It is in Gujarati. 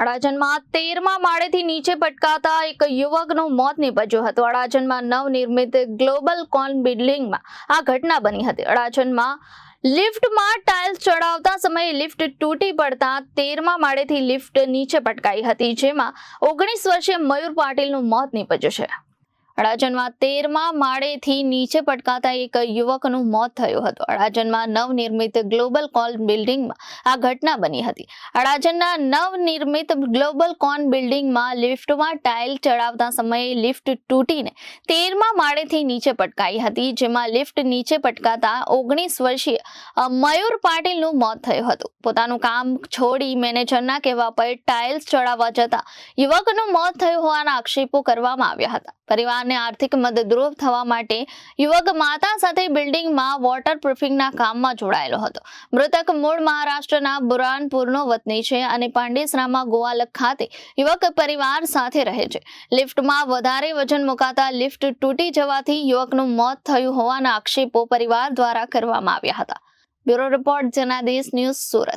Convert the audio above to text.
અડાજણમાં 13મા માળેથી નીચે પટકાતા એક યુવકનું મોત નીપજ્યું હતું. અડાજણમાં નવનિર્મિત ગ્લોબલ કોન બિલ્ડિંગમાં આ ઘટના બની હતી. અડાજણમાં લિફ્ટમાં ટાઇલ્સ ચડાવતા સમયે લિફ્ટ તૂટી પડતા 13મા માળેથી લિફ્ટ નીચે પટકાઈ હતી, જેમાં 19 વર્ષીય મયુર પાટીલનું મોત નીપજ્યું છે. અડાજણમાં 13મા માળેથી નીચે પટકાતા એક યુવકનું મોત થયું હતું. અડાજણમાં નવનિર્મિત ગ્લોબલ કોન બિલ્ડિંગમાં આ ઘટના બની હતી. અડાજણના નવનિર્મિત ગ્લોબલ કોન બિલ્ડિંગમાં લિફ્ટમાં ટાઇલ ચડાવતા સમયે લિફ્ટ તૂટીને 13મા માળેથી નીચે પટકાઈ હતી, જેમાં લિફ્ટ નીચે પટકાતા 19 વર્ષીય મયુર પાટીલનું મોત થયું હતું. પોતાનું કામ છોડી મેનેજરના કહેવા પર ટાઇલ્સ ચડાવવા જતા યુવકનું મોત થયું હોવાના આક્ષેપો કરવામાં આવ્યા હતા. પરિવારને આર્થિક મદદરૂપ થવા માટે યુવક માતા સાથે બિલ્ડિંગમાં વોટરપ્રૂફિંગના કામમાં જોડાયેલો હતો. મૃતક મૂળ મહારાષ્ટ્રના બુરાનપુરનો વતની છે અને પાંડેસરામાં ગોવાલક ખાતે યુવક પરિવાર સાથે રહે છે. લિફ્ટમાં વધારે વજન મુકાતા લિફ્ટ તૂટી જવાથી યુવકનું મોત થયું હોવાના આક્ષેપો પરિવાર દ્વારા કરવામાં આવ્યા હતા. Bureau report Janadesh news, Surat.